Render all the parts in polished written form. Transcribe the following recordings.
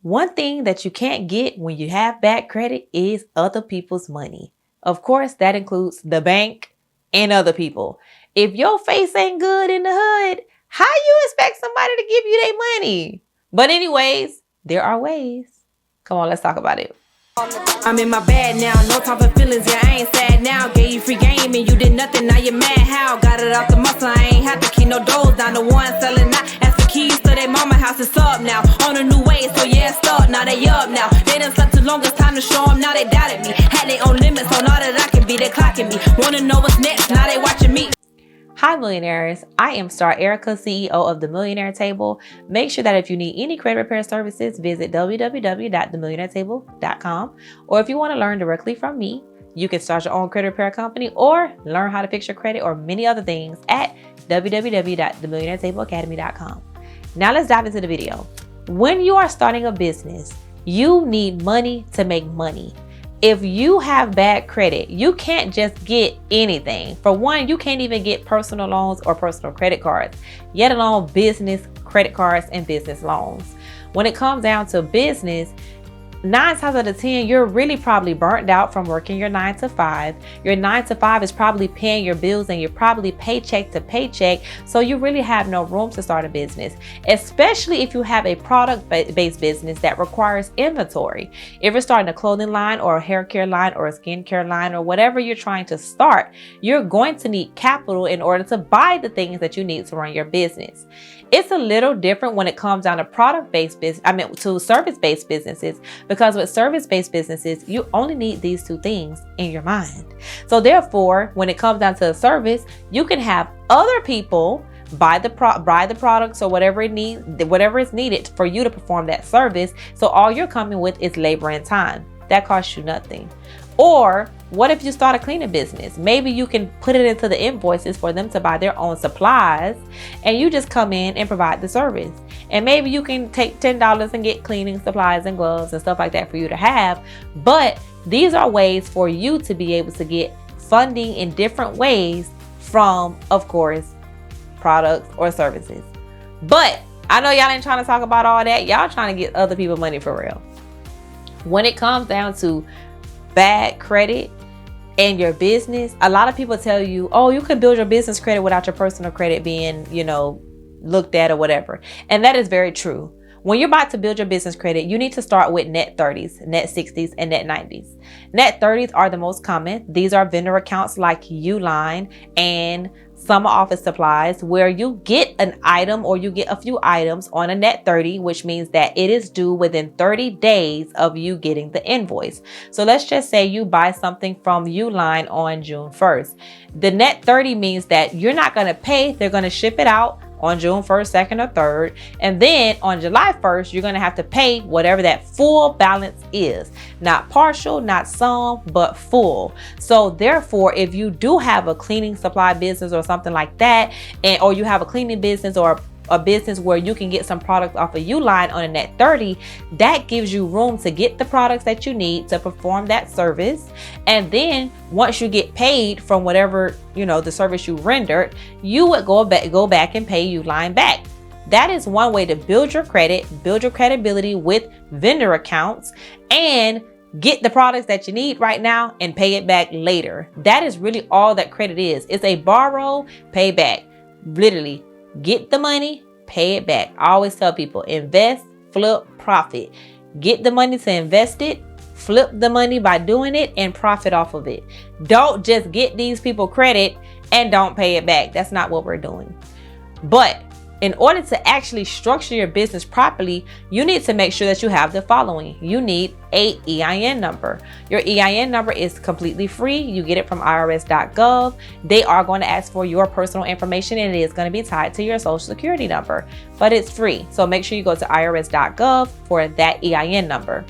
One thing that you can't get when you have bad credit is other people's money. Of course, that includes the bank and other people. If your face ain't good in the hood, how you expect somebody to give you their money? But anyways, there are ways. Come on, let's talk about it. I'm in my bag now, no time for feelings, yeah, I ain't sad now. Gave you free game and you did nothing, now you're mad how? Got it off the muscle, I ain't have to keep no doors down. The one selling out, ask the keys to their mama house, it's up now. On a new way, so yeah, it's up, now they up now. They done slept too long, it's time to show them, now they doubted me. Had their own limits on all that I can be, they clocking me. Wanna know what's next, now they watching me. Hi millionaires, I am Star Ericka, CEO of The Millionaire Table. Make sure that if you need any credit repair services, visit www.themillionairetable.com. Or if you want to learn directly from me, you can start your own credit repair company or learn how to fix your credit or many other things at www.themillionairetableacademy.com. Now let's dive into the video. When you are starting a business, you need money to make money. If you have bad credit, you can't just get anything. For one, you can't even get personal loans or personal credit cards, yet alone business credit cards and business loans. When it comes down to business, 9 times out of 10, you're really probably burnt out from working your 9 to 5. Your 9 to 5 is probably paying your bills and you're probably paycheck to paycheck. So you really have no room to start a business, especially if you have a product-based business that requires inventory. If you're starting a clothing line or a hair care line or a skincare line or whatever you're trying to start, you're going to need capital in order to buy the things that you need to run your business. It's a little different when it comes down to product-based business, to service-based businesses, because with service-based businesses, you only need these 2 things in your mind. So therefore, when it comes down to a service, you can have other people buy the products or whatever is needed for you to perform that service. So all you're coming with is labor and time. That costs you nothing. Or what if you start a cleaning business? Maybe you can put it into the invoices for them to buy their own supplies and you just come in and provide the service. And maybe you can take $10 and get cleaning supplies and gloves and stuff like that for you to have. But these are ways for you to be able to get funding in different ways from, of course, products or services. But I know y'all ain't trying to talk about all that. Y'all trying to get other people money for real. When it comes down to bad credit and your business, a lot of people tell you, oh, you can build your business credit without your personal credit being, looked at or whatever. And that is very true. When you're about to build your business credit, you need to start with net 30s, net 60s, and net 90s. Net 30s are the most common. These are vendor accounts like Uline and summer office supplies, where you get an item or you get a few items on a net 30, which means that it is due within 30 days of you getting the invoice. So let's just say you buy something from Uline on June 1st. The net 30 means that you're not going to pay. They're going to ship it out on June 1st, 2nd, or 3rd. And then on July 1st, you're going to have to pay whatever that full balance is. Not partial, not some, but full. So therefore, if you do have a cleaning supply business or something like that, or you have a cleaning business or a business where you can get some products off of Uline on a net 30, that gives you room to get the products that you need to perform that service. And then once you get paid from whatever, the service you rendered, you would go back and pay Uline back. That is one way to build your credit, build your credibility with vendor accounts, and get the products that you need right now and pay it back later. That is really all that credit is. It's a borrow, pay back. Literally, get the money, pay it back. I always tell people, invest, flip, profit. Get the money to invest it, flip the money by doing it, and profit off of it. Don't just get these people credit and don't pay it back. That's not what we're doing. But in order to actually structure your business properly, you need to make sure that you have the following. You need an EIN number. Your EIN number is completely free. You get it from irs.gov. They are going to ask for your personal information and it is going to be tied to your social security number, but it's free. So make sure you go to irs.gov for that EIN number.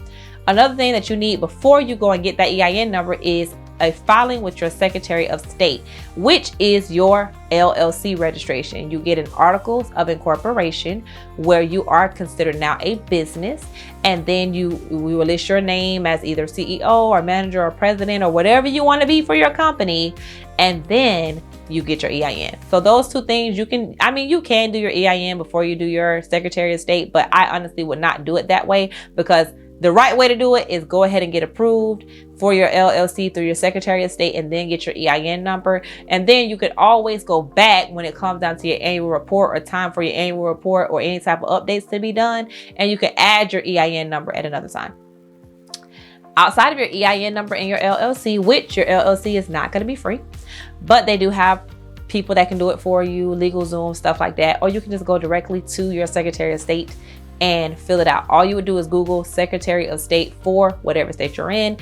Another thing that you need before you go and get that EIN number is a filing with your Secretary of State, which is your LLC registration. You get an articles of incorporation where you are considered now a business, and then we will list your name as either CEO or manager or president or whatever you want to be for your company. And then you get your EIN. So those two things you can do your EIN before you do your Secretary of State, but I honestly would not do it that way, because the right way to do it is go ahead and get approved for your LLC through your Secretary of State, and then get your EIN number. And then you could always go back when it comes down to your annual report or time for your annual report or any type of updates to be done, and you can add your EIN number at another time. Outside of your EIN number and your LLC, which your LLC is not going to be free, but they do have people that can do it for you, LegalZoom, stuff like that, or you can just go directly to your Secretary of State and fill it out. All you would do is Google Secretary of State for whatever state you're in,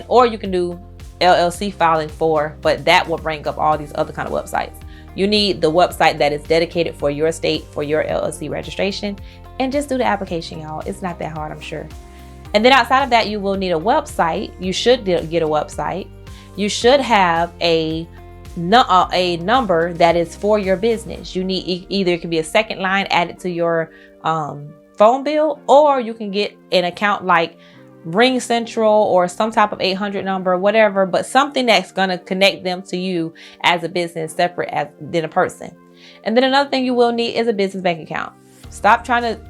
or you can do LLC filing for, but that will bring up all these other kind of websites. You need the website that is dedicated for your state, for your LLC registration, and just do the application, y'all. It's not that hard, I'm sure. And then outside of that, you will need a website. You should get a website. You should have a number that is for your business. You need either it can be a second line added to your phone bill, or you can get an account like Ring Central or some type of 800 number, whatever, but something that's going to connect them to you as a business separate than a person. And then another thing you will need is a business bank account. Stop trying to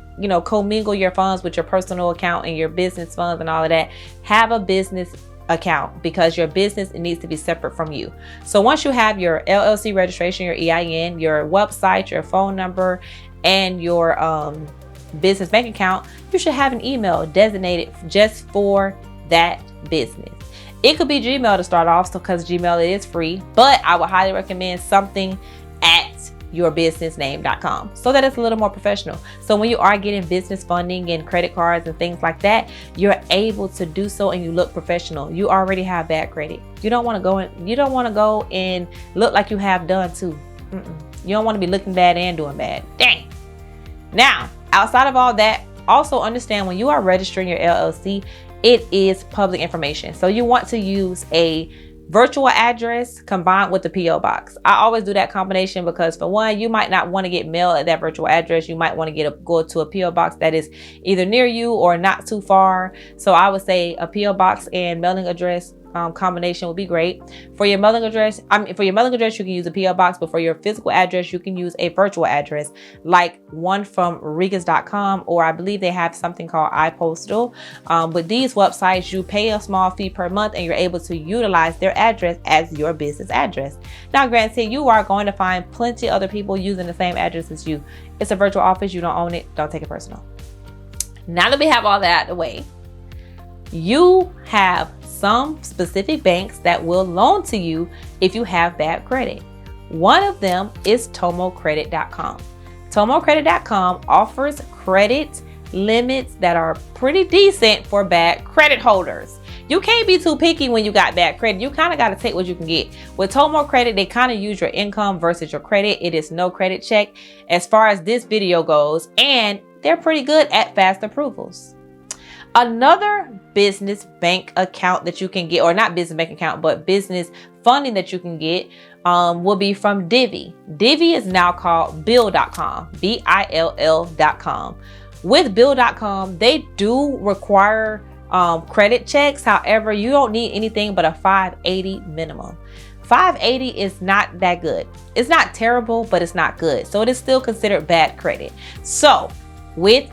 commingle your funds with your personal account and your business funds and all of that. Have a business account, because your business needs to be separate from you. So once you have your LLC registration, your EIN, your website, your phone number, and your business bank account, you should have an email designated just for that business. It could be Gmail to start off, because Gmail, it is free, but I would highly recommend something at yourbusinessname.com so that it's a little more professional. So when you are getting business funding and credit cards and things like that, you're able to do so and you look professional. You already have bad credit. You don't want to go and look like you have done too. You don't want to be looking bad and doing bad. Dang. Now, outside of all that, also understand when you are registering your LLC, it is public information. So you want to use a virtual address combined with the PO box. I always do that combination because, for one, you might not want to get mail at that virtual address. You might want to go to a PO box that is either near you or not too far. So I would say a PO box and mailing address combination would be great. For your mailing address, you can use a PO box, but for your physical address, you can use a virtual address, like one from Ericka.com, or I believe they have something called iPostal. But these websites, you pay a small fee per month and you're able to utilize their address as your business address. Now, granted, you are going to find plenty of other people using the same address as you. It's a virtual office. You don't own it. Don't take it personal. Now that we have all that out of the way, you have some specific banks that will loan to you if you have bad credit. One of them is TomoCredit.com. TomoCredit.com offers credit limits that are pretty decent for bad credit holders. You can't be too picky when you got bad credit. You kind of got to take what you can get. With Tomo Credit, they kind of use your income versus your credit. It is no credit check as far as this video goes, and they're pretty good at fast approvals. Another business bank account that you can get, or not business bank account, but business funding that you can get will be from Divvy. Divvy is now called Bill.com, Bill.com. With Bill.com, they do require credit checks. However, you don't need anything but a 580 minimum. 580 is not that good. It's not terrible, but it's not good. So it is still considered bad credit. So with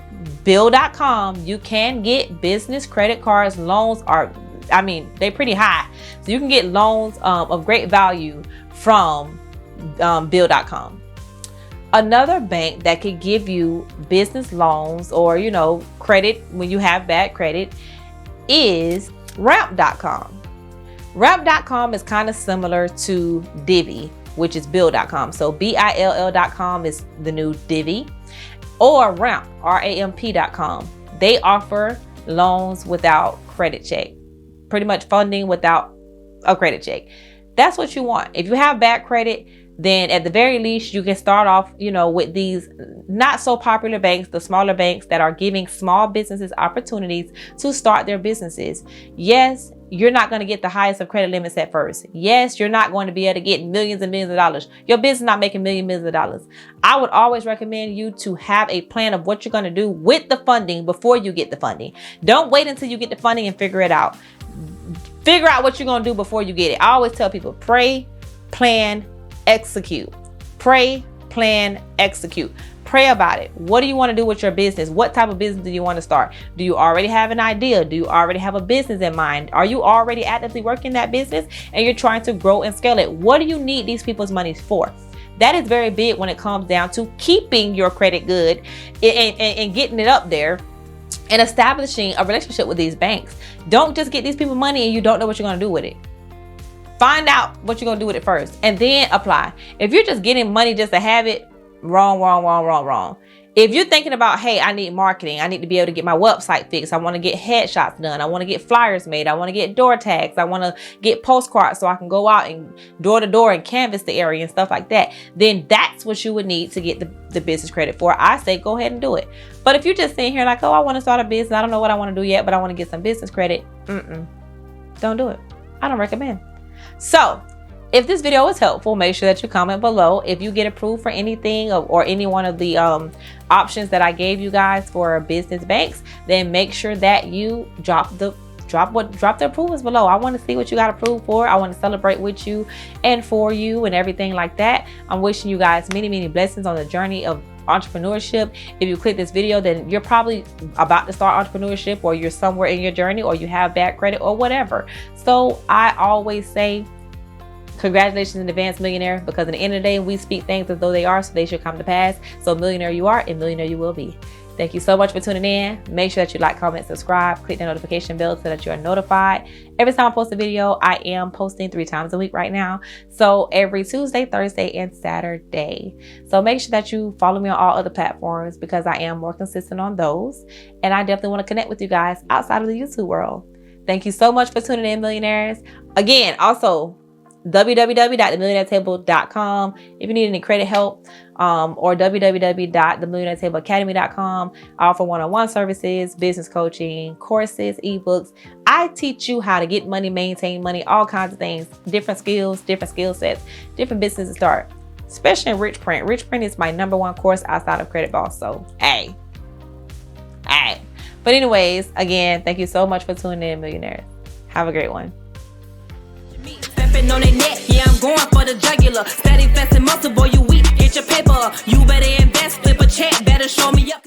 Bill.com, you can get business credit cards. Loans they're pretty high. So you can get loans of great value from Bill.com. Another bank that could give you business loans or, credit when you have bad credit is Ramp.com. Ramp.com is kind of similar to Divvy, which is Bill.com. So Bill.com is the new Divvy. Or Ramp, Ramp.com. They offer loans without credit check. Pretty much funding without a credit check. That's what you want. If you have bad credit, then at the very least, you can start off, with these not so popular banks, the smaller banks that are giving small businesses opportunities to start their businesses. Yes, you're not going to get the highest of credit limits at first. Yes, you're not going to be able to get millions and millions of dollars. Your business is not making millions of dollars. I would always recommend you to have a plan of what you're going to do with the funding before you get the funding. Don't wait until you get the funding and figure it out. Figure out what you're going to do before you get it. I always tell people, pray, plan, execute. Pray, plan, execute. Pray about it. What do you want to do with your business? What type of business do you want to start? Do you already have an idea? Do you already have a business in mind? Are you already actively working that business and you're trying to grow and scale it? What do you need these people's money for? That is very big when it comes down to keeping your credit good and getting it up there and establishing a relationship with these banks. Don't just get these people money and you don't know what you're going to do with it. Find out what you're going to do with it first and then apply. If you're just getting money just to have it, wrong. If you're thinking about, hey, I need marketing, I need to be able to get my website fixed, I want to get headshots done, I want to get flyers made, I want to get door tags, I want to get postcards so I can go out and door to door and canvas the area and stuff like that, then that's what you would need to get the business credit for. I say go ahead and do it. But if you're just sitting here like, oh, I want to start a business, I don't know what I want to do yet, but I want to get some business credit, don't do it. I don't recommend. So if this video was helpful, make sure that you comment below. If you get approved for anything or any one of the options that I gave you guys for business banks, then make sure that you drop the approvals below. I want to see what you got approved for. I want to celebrate with you and for you and everything like that. I'm wishing you guys many blessings on the journey of entrepreneurship. If you click this video, then you're probably about to start entrepreneurship, or you're somewhere in your journey, or you have bad credit or whatever. So I always say congratulations in advance, millionaire, because at the end of the day, we speak things as though they are, so they should come to pass. So millionaire you are, and millionaire you will be. Thank you so much for tuning in. Make sure that you like, comment, subscribe, click the notification bell so that you are notified. Every time I post a video, I am posting 3 times a week right now. So every Tuesday, Thursday, and Saturday. So make sure that you follow me on all other platforms because I am more consistent on those. And I definitely want to connect with you guys outside of the YouTube world. Thank you so much for tuning in, millionaires. Again, also, www.themillionairetable.com if you need any credit help, or www.themillionairetableacademy.com. I offer one-on-one services, business coaching, courses, ebooks. I teach you how to get money, maintain money, all kinds of things, different skills, different skill sets, different businesses to start, especially in Rich Print. Rich Print is my #1 course outside of Credit Boss. So, hey. But anyways, again, thank you so much for tuning in, millionaires. Have a great one. On their neck, yeah, I'm going for the jugular. Steady flexing muscle, boy, you weak, get your paper. You better invest, flip a check, better show me up.